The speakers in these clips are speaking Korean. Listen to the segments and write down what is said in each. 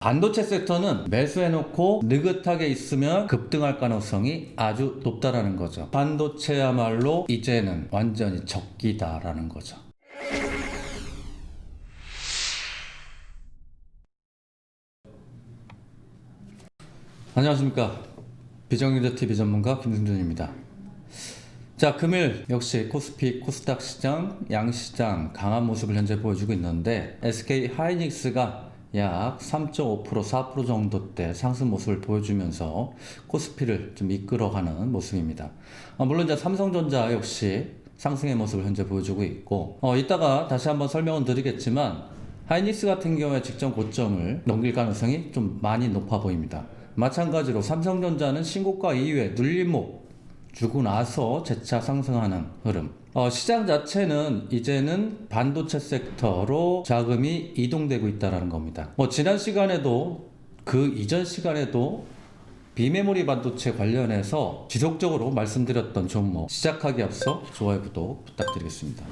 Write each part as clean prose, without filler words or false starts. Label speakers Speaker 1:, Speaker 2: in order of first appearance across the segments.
Speaker 1: 반도체 섹터는 매수해놓고 느긋하게 있으면 급등할 가능성이 아주 높다라는 거죠. 반도체야말로 이제는 완전히 적기다라는 거죠. 안녕하십니까. 비정규제TV 전문가 김승준입니다. 자, 금일 역시 코스피, 코스닥 시장, 양시장 강한 모습을 현재 보여주고 있는데 SK 하이닉스가 약 3.5%, 4% 정도대 상승 모습을 보여주면서 코스피를 좀 이끌어가는 모습입니다. 물론 이제 삼성전자 역시 상승의 모습을 현재 보여주고 있고, 이따가 다시 한번 설명은 드리겠지만 하이닉스 같은 경우에 직전 고점을 넘길 가능성이 좀 많이 높아 보입니다. 마찬가지로 삼성전자는 신고가 이후에 눌림목 주고 나서 재차 상승하는 흐름. 시장 자체는 이제는 반도체 섹터로 자금이 이동되고 있다는 겁니다. 지난 시간에도 그 이전 시간에도 비메모리 반도체 관련해서 지속적으로 말씀드렸던 종목 시작하기 앞서 좋아요 구독 부탁드리겠습니다.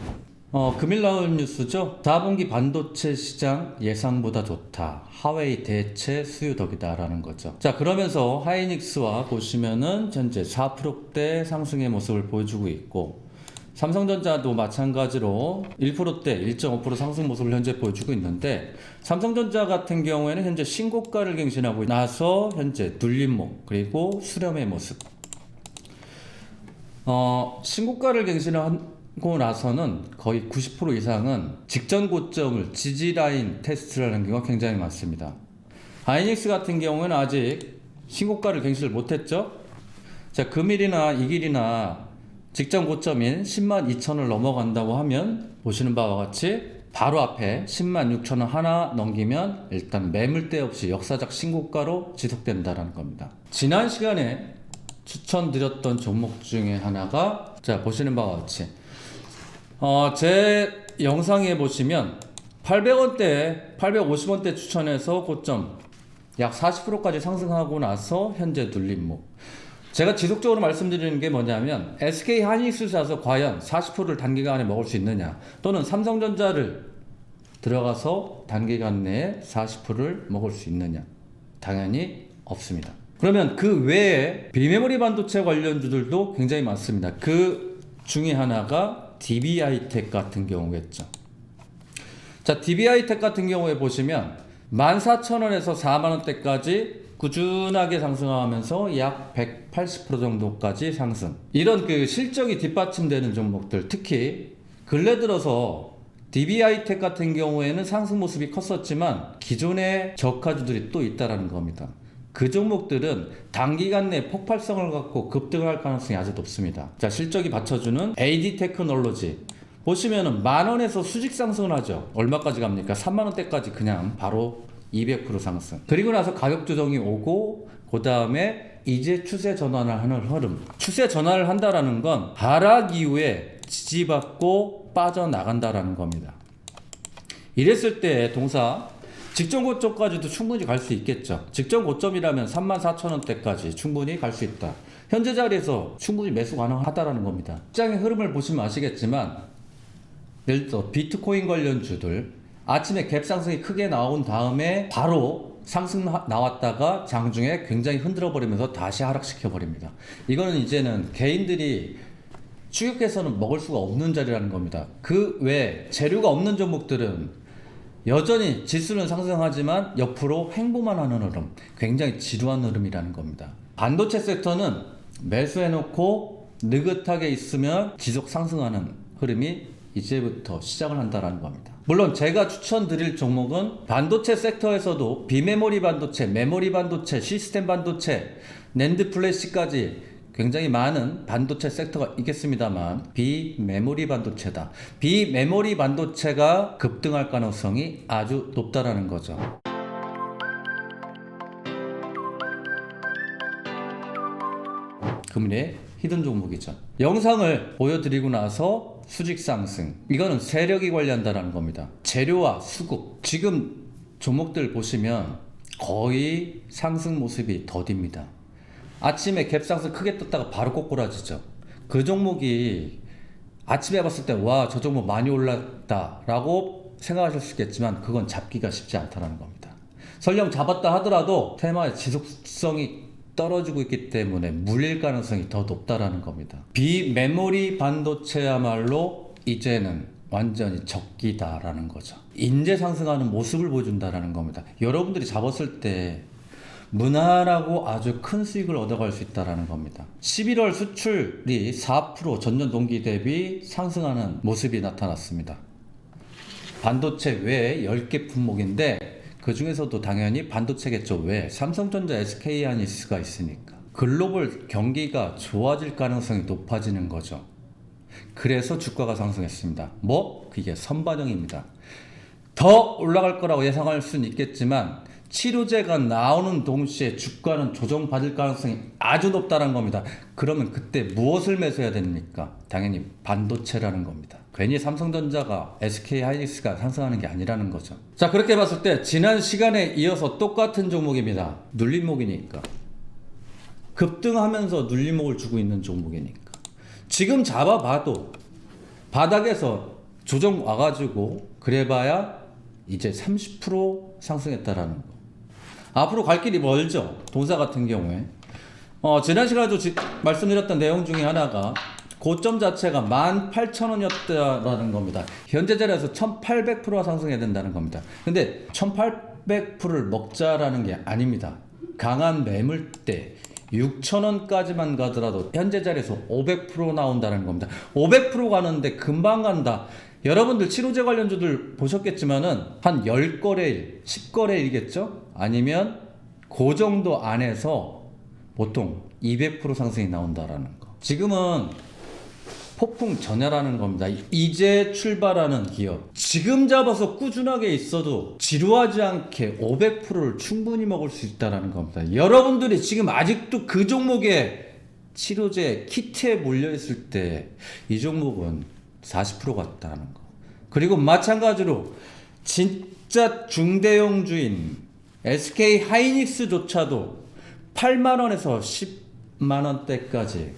Speaker 1: 금일 나온 뉴스죠. 4분기 반도체 시장 예상보다 좋다. 하웨이 대체 수요 덕이다라는 거죠. 자, 그러면서 하이닉스와 보시면은 현재 4%대 상승의 모습을 보여주고 있고, 삼성전자도 마찬가지로 1%대 1.5% 상승 모습을 현재 보여주고 있는데, 삼성전자 같은 경우에는 현재 신고가를 갱신하고 나서 현재 눌림목 그리고 수렴의 모습. 신고가를 갱신하고 나서는 거의 90% 이상은 직전 고점을 지지라인 테스트를 하는 경우가 굉장히 많습니다. 하이닉스 같은 경우는 아직 신고가를 갱신을 못했죠. 자, 금일이나 이길이나 직전 고점인 102,000을 넘어간다고 하면 보시는 바와 같이 바로 앞에 106,000원 하나 넘기면 일단 매물대 없이 역사적 신고가로 지속된다는 겁니다. 지난 시간에 추천드렸던 종목 중에 하나가, 자, 보시는 바와 같이 제 영상에 보시면 800원대, 850원대 추천해서 고점 약 40%까지 상승하고 나서 현재 눌림목. 제가 지속적으로 말씀드리는 게 뭐냐면 SK 하이닉스 사서 과연 40%를 단기간에 먹을 수 있느냐, 또는 삼성전자를 들어가서 단기간 내에 40%를 먹을 수 있느냐, 당연히 없습니다. 그러면 그 외에 비메모리 반도체 관련주들도 굉장히 많습니다. 그 중에 하나가 DB하이텍 같은 경우겠죠. 자, DB하이텍 같은 경우에 보시면 14,000원에서 40,000원대까지 꾸준하게 상승하면서 약 180% 정도까지 상승. 이런 그 실적이 뒷받침되는 종목들, 특히 근래 들어서 DB하이텍 같은 경우에는 상승 모습이 컸었지만 기존의 저가주들이 또 있다라는 겁니다. 그 종목들은 단기간 내 폭발성을 갖고 급등을 할 가능성이 아주 높습니다. 자, 실적이 받쳐주는 AD 테크놀로지 보시면은 10,000원에서 수직 상승을 하죠. 얼마까지 갑니까? 30,000원대까지 그냥 바로 200% 상승. 그리고 나서 가격 조정이 오고, 그 다음에 이제 추세 전환을 하는 흐름. 추세 전환을 한다라는 건 하락 이후에 지지받고 빠져나간다라는 겁니다. 이랬을 때 동사 직전 고점까지도 충분히 갈 수 있겠죠. 직전 고점이라면 34,000원대까지 충분히 갈 수 있다. 현재 자리에서 충분히 매수 가능하다라는 겁니다. 시장의 흐름을 보시면 아시겠지만, 예를 들어 비트코인 관련주들 아침에 갭 상승이 크게 나온 다음에 바로 상승 나왔다가 장중에 굉장히 흔들어 버리면서 다시 하락시켜 버립니다. 이거는 이제는 개인들이 추격해서는 먹을 수가 없는 자리라는 겁니다. 그 외에 재료가 없는 종목들은 여전히 지수는 상승하지만 옆으로 횡보만 하는 흐름, 굉장히 지루한 흐름이라는 겁니다. 반도체 섹터는 매수해놓고 느긋하게 있으면 지속 상승하는 흐름이 이제부터 시작을 한다는 겁니다. 물론 제가 추천드릴 종목은 반도체 섹터에서도 비메모리 반도체, 메모리 반도체, 시스템 반도체, 낸드 플래시까지 굉장히 많은 반도체 섹터가 있겠습니다만 비메모리 반도체다. 비메모리 반도체가 급등할 가능성이 아주 높다라는 거죠. 금일의 히든 종목이죠. 영상을 보여드리고 나서 수직 상승, 이거는 세력이 관리한다는 겁니다. 재료와 수급, 지금 종목들 보시면 거의 상승 모습이 더딥니다. 아침에 갭상승 크게 떴다가 바로 꼬꾸라지죠. 그 종목이 아침에 봤을 때 와, 저 종목 많이 올랐다 라고 생각하실 수 있겠지만 그건 잡기가 쉽지 않다는 겁니다. 설령 잡았다 하더라도 테마의 지속성이 떨어지고 있기 때문에 물릴 가능성이 더 높다라는 겁니다. 비메모리 반도체야말로 이제는 완전히 적기다라는 거죠. 인재 상승하는 모습을 보여준다라는 겁니다. 여러분들이 잡았을 때 무난하고 아주 큰 수익을 얻어갈 수 있다는 겁니다. 11월 수출이 4% 전년 동기 대비 상승하는 모습이 나타났습니다. 반도체 외에 10개 품목인데 그 중에서도 당연히 반도체겠죠. 왜? 삼성전자, SK하이닉스가 있으니까. 글로벌 경기가 좋아질 가능성이 높아지는 거죠. 그래서 주가가 상승했습니다. 그게 선반영입니다. 더 올라갈 거라고 예상할 수는 있겠지만 치료제가 나오는 동시에 주가는 조정받을 가능성이 아주 높다는 겁니다. 그러면 그때 무엇을 매수해야 됩니까? 당연히 반도체라는 겁니다. 괜히 삼성전자가 SK하이닉스가 상승하는 게 아니라는 거죠. 자, 그렇게 봤을 때 지난 시간에 이어서 똑같은 종목입니다. 눌림목이니까. 급등하면서 눌림목을 주고 있는 종목이니까. 지금 잡아봐도 바닥에서 조정 와가지고 그래봐야 이제 30% 상승했다라는 거. 앞으로 갈 길이 멀죠. 동사 같은 경우에 지난 시간에도 말씀드렸던 내용 중에 하나가 고점 자체가 18,000원이었다라는 겁니다. 현재 자리에서 1,800%가 상승해야 된다는 겁니다. 근데 1,800%를 먹자라는 게 아닙니다. 강한 매물대 6,000원까지만 가더라도 현재 자리에서 500% 나온다는 겁니다. 500% 가는데 금방 간다. 여러분들 치료제 관련주들 보셨겠지만은 한 10거래일, 10거래일이겠죠? 아니면 그 정도 안에서 보통 200% 상승이 나온다라는 거. 지금은 폭풍 전야라는 겁니다. 이제 출발하는 기업. 지금 잡아서 꾸준하게 있어도 지루하지 않게 500%를 충분히 먹을 수 있다는 겁니다. 여러분들이 지금 아직도 그 종목에 치료제 키트에 몰려있을 때 이 종목은 40% 같다는 거. 그리고 마찬가지로 진짜 중대형 주인 SK 하이닉스조차도 8만원에서 10만원대까지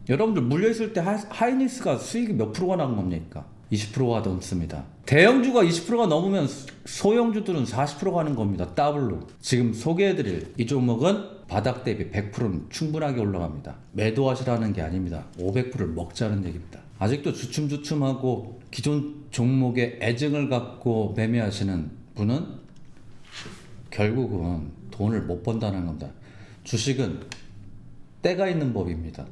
Speaker 1: 여러분들 물려있을 때 하이닉스가 수익이 몇 프로가 나온 겁니까? 20%가 넘습니다. 대형주가 20%가 넘으면 소형주들은 40% 가는 겁니다. 더블로. 지금 소개해드릴 이 종목은 바닥 대비 100%는 충분하게 올라갑니다. 매도하시라는 게 아닙니다. 500%를 먹자는 얘기입니다. 아직도 주춤주춤하고 기존 종목에 애증을 갖고 매매하시는 분은 결국은 돈을 못 번다는 겁니다. 주식은 때가 있는 법입니다.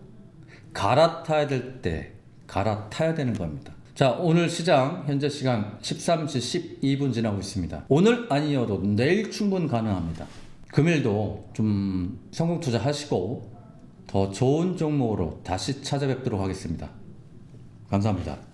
Speaker 1: 갈아타야 될 때 갈아타야 되는 겁니다. 자, 오늘 시장 현재 시간 13시 12분 지나고 있습니다. 오늘 아니어도 내일 충분 가능합니다. 금일도 좀 성공 투자하시고 더 좋은 종목으로 다시 찾아뵙도록 하겠습니다. 감사합니다.